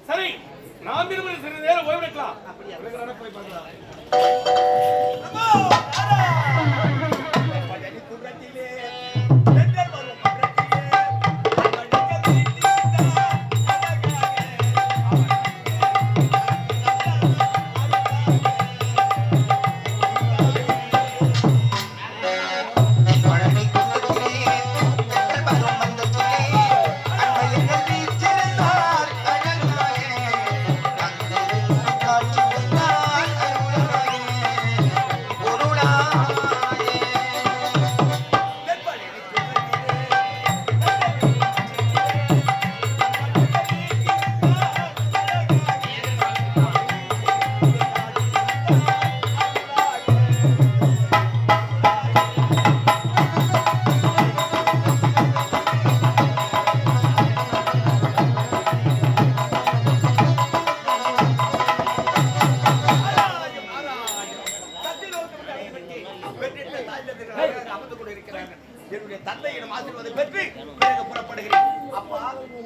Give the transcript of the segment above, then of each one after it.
சரி, நாம் இருவரும் சிறிது நேரம் ஓய்வெடுக்கலாம். போய் பார்க்கலாம். என்னுடைய தந்தையிடம் ஆசீர்வாதம் பெற்று புறப்படுகிறேன். அப்பா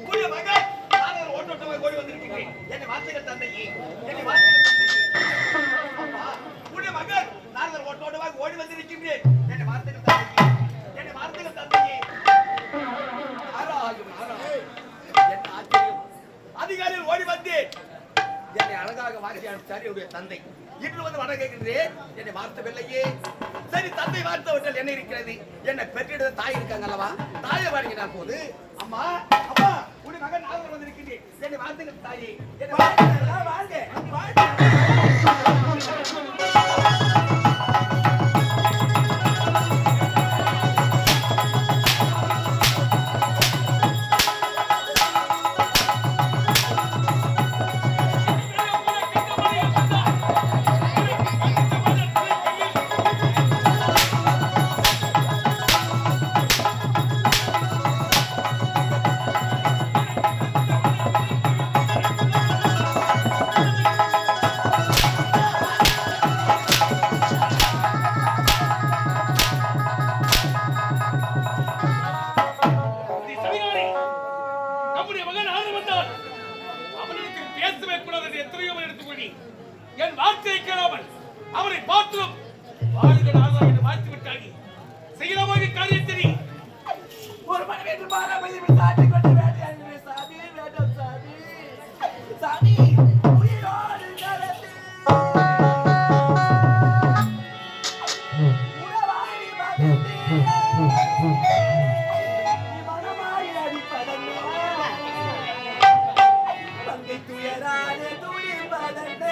புதிய மகன் ஓட்டோட்டமாக ஓடி வந்திருக்கிறேன். என்னை வார்த்தைகள் தந்தையே, என்னை வார்த்தைகள் தந்தையே. அப்பா புதிய மகன் நான் ஓட்டோட்டமாக ஓடி வந்திருக்கிறேன். என்னை வார்த்தைகள் தந்தையே, என்னை வார்த்தைகள் தந்தையே. என்ன ஆச்சரியம்! அதிகாரியில் ஓடி வந்தேன். என்னை அழகாக வாசி அனுப்பிச்சார் என்னுடைய தந்தை. இன்று வந்து வட கேட்கின்றேன். என்னை வார்த்தை வெள்ளையே சரி தந்தை வார்த்தை விட்டால் என்ன இருக்கிறது? என்னை பெற்றெடுத்த தாய் இருக்காங்க அல்லவா? தாயை வாங்கினா போது அம்மா அப்பா உன் மகன் நாகர் வந்திருக்கிறேன், என்னை வாழ்த்துங்க தாயே, என்னை வாழ்க. என் வார்த்தையை கேளாமல் அவரை பார்த்தும் வாழ்கிறார்கள் என்று வாழ்த்து விட்டாங்க. செய்யலாமாக காரியத்தை ஒரு மனைவி என்று மாறாமல் சாட்டி கொண்டு வேண்டிய சாமி வேண்டாம் சாமி சாமி உயிரோடு நடந்து உறவாடி மகிழ்ந்து மனமாய் அடிப்பதல்ல பங்கை துயராலே துடிப்பதல்ல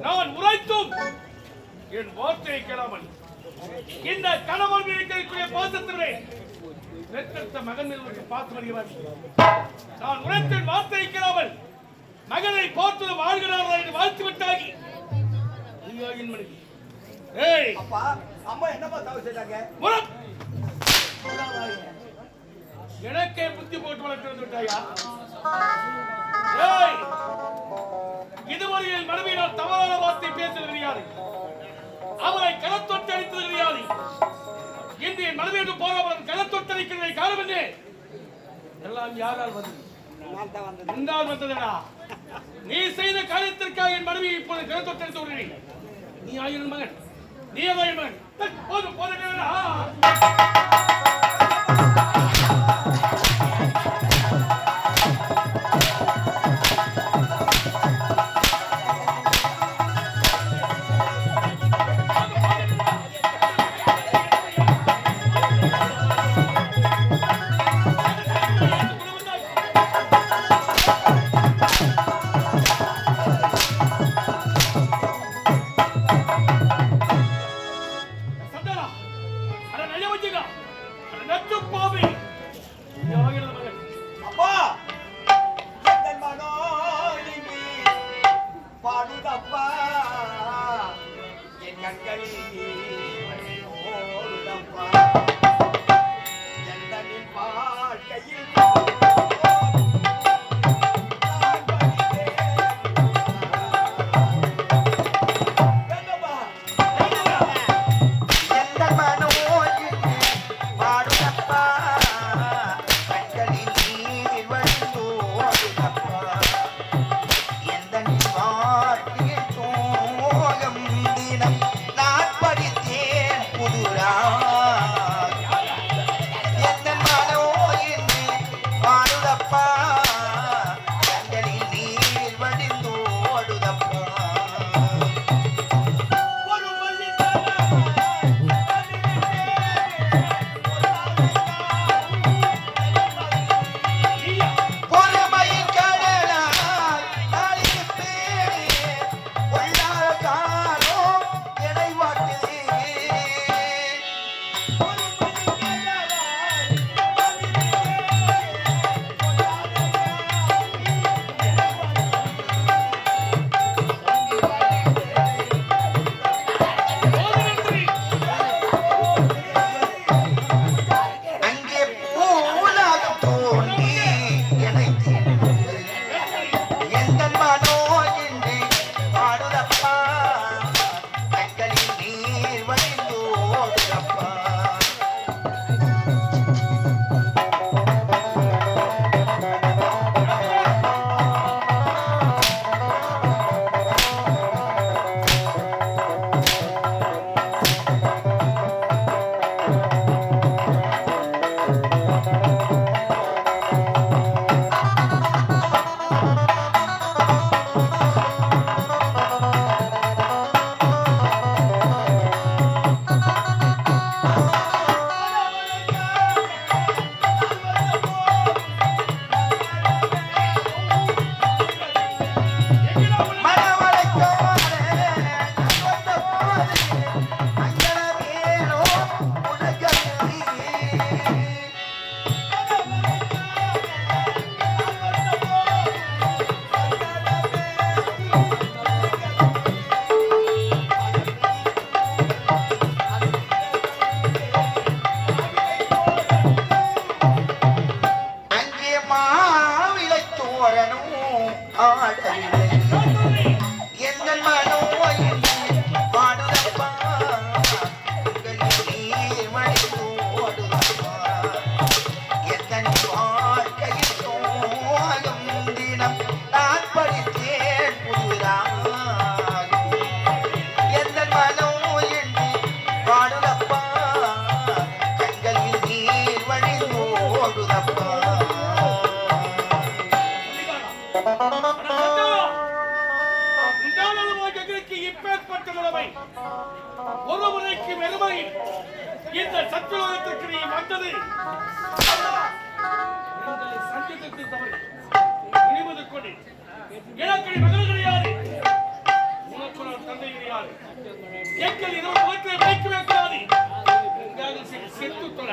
நான் உரைத்தும் என் வார்த்தையை கேளாமல் இந்த கணவன் இருக்கிற பாசத்திலே பெற்றெடுத்த மகன் மீது பார்த்து வருகிறார். நான் உரைத்த வார்த்தையை கேளாமல் மகனை பார்த்து வாழ்கிறார்களா என்று வாழ்த்து விட்டாகி மனைவி. ஏய் அப்பா அம்மா என்னப்பா தவறு செய்தாங்க? எனக்கே புத்தி போட்டு வளர்த்து விட்டாயா? இதுவரையில் மனைவியினால் தவறான வார்த்தை பேசுவது கிடையாது, அவரை களத்தொட்டு அடித்தது கிடையாது. இன்று என் மனைவியோடு போறவன் களத்தொட்டு அடிக்கிறதை காரணம் என்ன? எல்லாம் யாரால் வந்தது? நீ செய்த காரியத்திற்காக என் மனைவி இப்போது களத்தொட்டு அடித்து விடுகிறேன். நீ ஆயிரம் மகன், நீ ஆயிரம் மகன். போதும் போதும். அட நயவஞ்சிகா அட நச்சு பாவி யாகிறது மகன் அப்பா என் மனோ இங்கு பாடுதப்பா என் கண்களில் ஓடுதப்பா எந்தனின் வாழ்க்கையில் ஒரு முறைக்கு வெறுமை இந்த சத்தியோகத்திற்கு நீ வந்தது எங்களை சந்தித்தது தவறு நினைவது கொண்டு எனக்கு மகள் கிடையாது உனக்கு நான் தந்தை கிடையாது எங்கள் இரவு முகத்தை வைக்கவே கூடாது செத்து தொட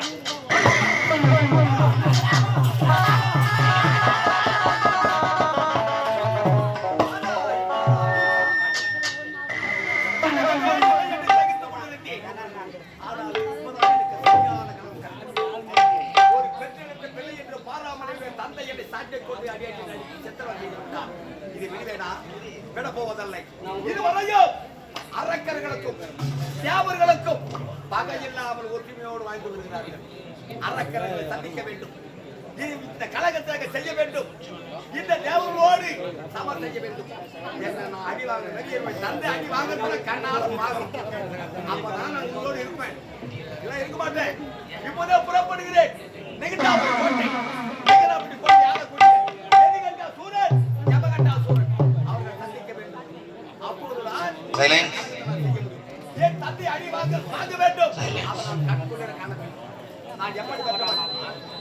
அரக்கர்களுக்கும் தேவர்களுக்கும் பகையில்லாமல் ஒற்றுமையோடு வாழ்ந்து வருகிறார்கள். அரக்கர்களை சந்திக்க வேண்டும், இந்த கழகத்தை செய்ய வேண்டும், இந்த தேவர்களோடு சமர் செய்ய வேண்டும். என்ன அடி வாங்க வெளியே தந்தை அடி வாங்க கண்ணாலும் ஆகும். அப்பதான் நான் உங்களோடு இருப்பேன், இல்லை இருக்க மாட்டேன். இப்போதான் புறப்படுகிறேன். நெகிட்டாபுரி கோட்டை, நெகிட்டாபுரி கோட்டை ஆளக்கூடிய எதிகண்டா சூரன், யமகண்டா சூரன் அவர்களை சந்திக்க வேண்டும். அப்போதுதான் என் தந்தை அடி வாங்க வேண்டும். அவன் கண்குளிர காண வேண்டும். நான் எப்படி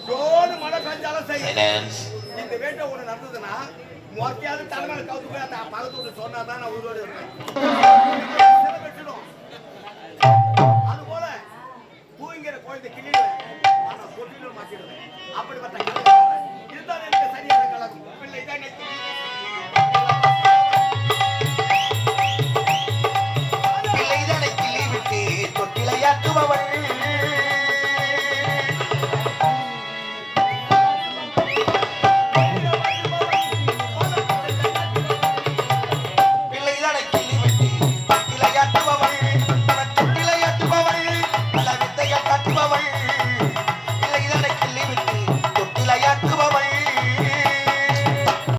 ஜோடு மழை பெஞ்சாலும் செய்ய இந்த வேட்டை ஒண்ணு நடந்ததுன்னா மொக்கையாவது தலைமையில கவுத்து போய் அந்த பக்கத்து சொன்னாதான் நான் உயிரோடு இருப்பேன்.